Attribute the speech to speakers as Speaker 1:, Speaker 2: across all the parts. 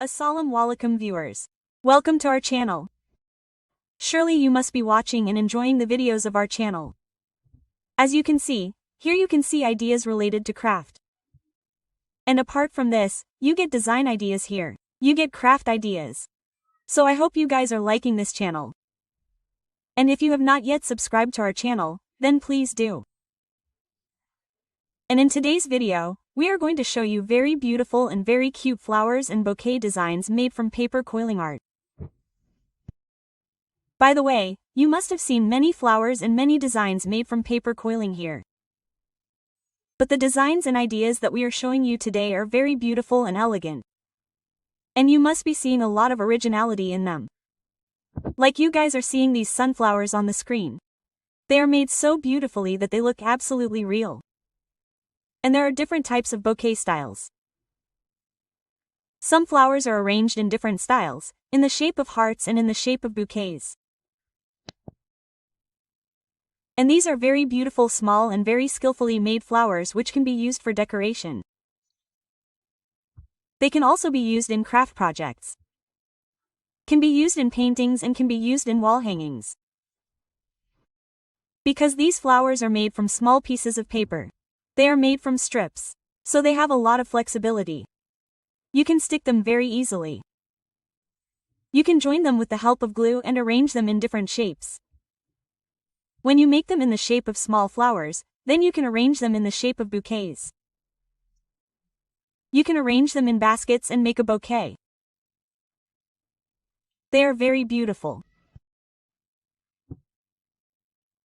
Speaker 1: Assalamu alaikum viewers. Welcome to our channel. Surely you must be watching and enjoying the videos of our channel. As you can see, here you can see ideas related to craft. And apart from this, you get design ideas here. You get craft ideas. So I hope you guys are liking this channel. And if you have not yet subscribed to our channel, then please do. And in today's video, we are going to show you very beautiful and very cute flowers and bouquet designs made from paper quilling art. By the way, you must have seen many flowers and many designs made from paper quilling here. But the designs and ideas that we are showing you today are very beautiful and elegant. And you must be seeing a lot of originality in them. Like you guys are seeing these sunflowers on the screen. They are made so beautifully that they look absolutely real. And there are different types of bouquet styles. Some flowers are arranged in different styles, in the shape of hearts and in the shape of bouquets. And these are very beautiful small and very skillfully made flowers which can be used for decoration. They can also be used in craft projects. Can be used in paintings and can be used in wall hangings. Because these flowers are made from small pieces of paper. They are made from strips, so they have a lot of flexibility. You can stick them very easily. You can join them with the help of glue and arrange them in different shapes. When you make them in the shape of small flowers, then you can arrange them in the shape of bouquets. You can arrange them in baskets and make a bouquet. They are very beautiful.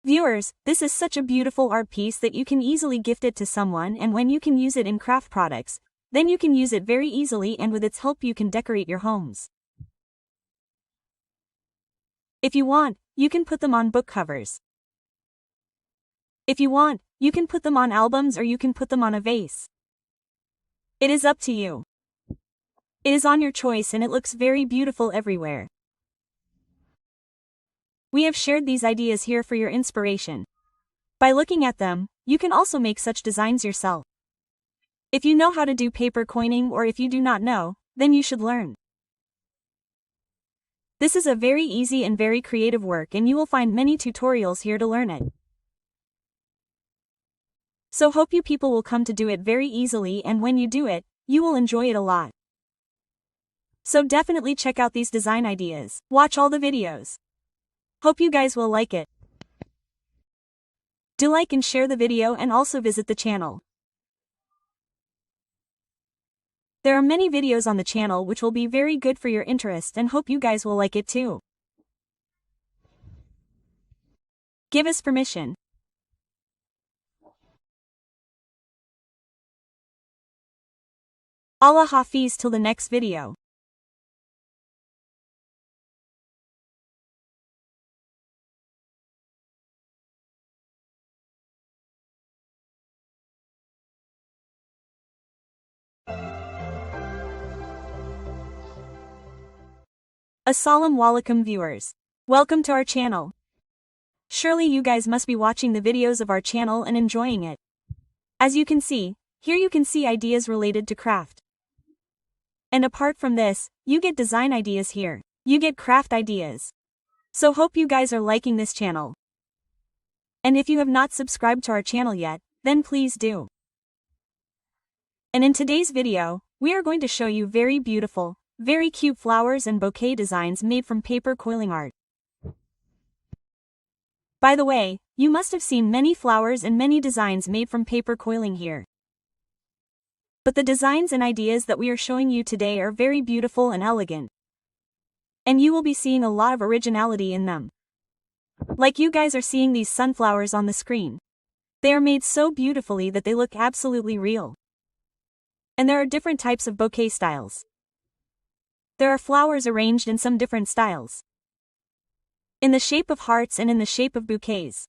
Speaker 1: Viewers, this is such a beautiful art piece that you can easily gift it to someone, and when you can use it in craft products, then you can use it very easily, and with its help you can decorate your homes. If you want, you can put them on book covers. If you want, you can put them on albums or you can put them on a vase. It is up to you. It is on your choice and it looks very beautiful everywhere. We have shared these ideas here for your inspiration. By looking at them, you can also make such designs yourself. If you know how to do paper coining or if you do not know, then you should learn. This is a very easy and very creative work and you will find many tutorials here to learn it. So hope you people will come to do it very easily, and when you do it, you will enjoy it a lot. So definitely check out these design ideas. Watch all the videos. Hope you guys will like it. Do like and share the video and also visit the channel. There are many videos on the channel which will be very good for your interest and hope you guys will like it too. Give us permission. Allah Hafiz till the next video. Assalamu alaikum viewers. Welcome to our channel. Surely you guys must be watching the videos of our channel and enjoying it. As you can see, here you can see ideas related to craft. And apart from this, you get design ideas here. You get craft ideas. So hope you guys are liking this channel. And if you have not subscribed to our channel yet, then please do. And in today's video, we are going to show you very beautiful, very cute flowers and bouquet designs made from paper quilling art. By the way, you must have seen many flowers and many designs made from paper quilling here. But the designs and ideas that we are showing you today are very beautiful and elegant. And you will be seeing a lot of originality in them. Like you guys are seeing these sunflowers on the screen. They are made so beautifully that they look absolutely real. And there are different types of bouquet styles. There are flowers arranged in some different styles. In the shape of hearts and in the shape of bouquets.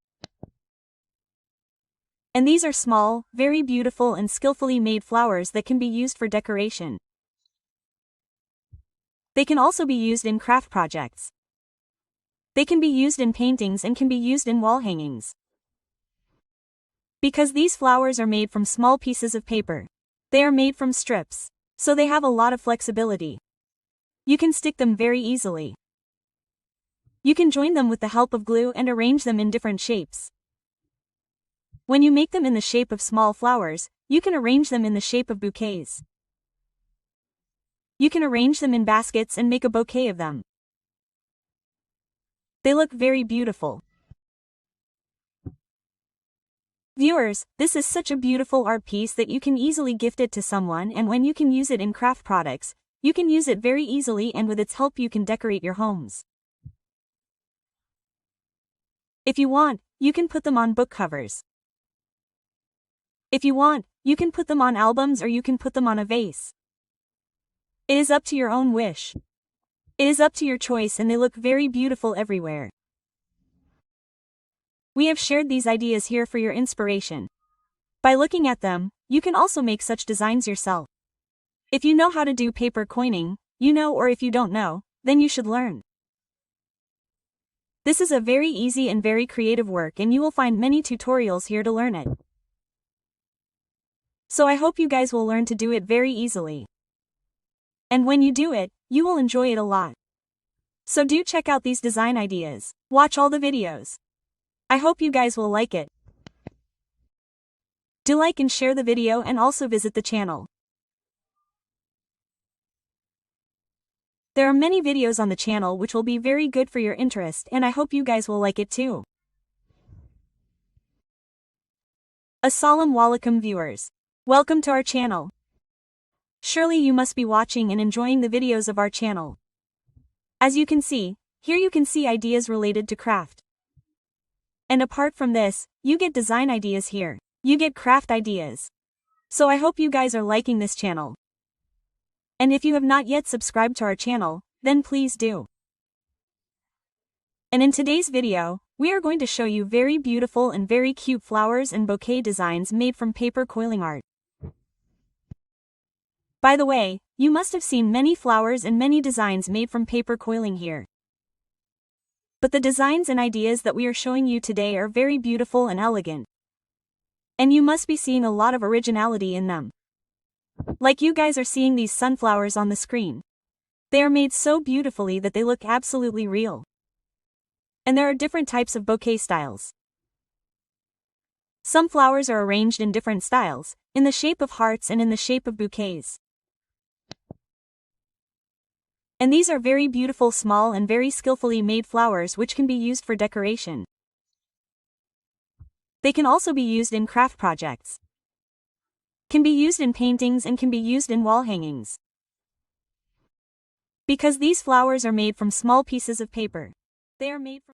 Speaker 1: And these are small, very beautiful and skillfully made flowers that can be used for decoration. They can also be used in craft projects. They can be used in paintings and can be used in wall hangings. Because these flowers are made from small pieces of paper. They are made from strips, so they have a lot of flexibility. You can stick them very easily. You can join them with the help of glue and arrange them in different shapes. When you make them in the shape of small flowers, you can arrange them in the shape of bouquets. You can arrange them in baskets and make a bouquet of them. They look very beautiful. Viewers, this is such a beautiful art piece that you can easily gift it to someone, and when you can use it in craft products, you can use it very easily, and with its help you can decorate your homes. If you want, you can put them on book covers. If you want, you can put them on albums or you can put them on a vase. It is up to your own wish. It is up to your choice, and they look very beautiful everywhere. We have shared these ideas here for your inspiration. By looking at them, you can also make such designs yourself. If you know how to do paper coining, you know, or if you don't know, then you should learn. This is a very easy and very creative work, and you will find many tutorials here to learn it. So I hope you guys will learn to do it very easily. And when you do it, you will enjoy it a lot. So do check out these design ideas. Watch all the videos. I hope you guys will like it. Do like and share the video, and also visit the channel. There are many videos on the channel which will be very good for your interest, and I hope you guys will like it too. Assalamu alaikum viewers. Welcome to our channel. Surely you must be watching and enjoying the videos of our channel. As you can see, here you can see ideas related to craft. And apart from this, you get design ideas here. You get craft ideas. So I hope you guys are liking this channel. And if you have not yet subscribed to our channel, then please do. And in today's video, we are going to show you very beautiful and very cute flowers and bouquet designs made from paper coiling art. By the way, you must have seen many flowers and many designs made from paper coiling here. But the designs and ideas that we are showing you today are very beautiful and elegant. And you must be seeing a lot of originality in them. Like you guys are seeing these sunflowers on the screen. They are made so beautifully that they look absolutely real. And there are different types of bouquet styles. Some flowers are arranged in different styles, in the shape of hearts and in the shape of bouquets. And these are very beautiful small and very skillfully made flowers which can be used for decoration. They can also be used in craft projects. Can be used in paintings and can be used in wall hangings. Because these flowers are made from small pieces of paper. They are made from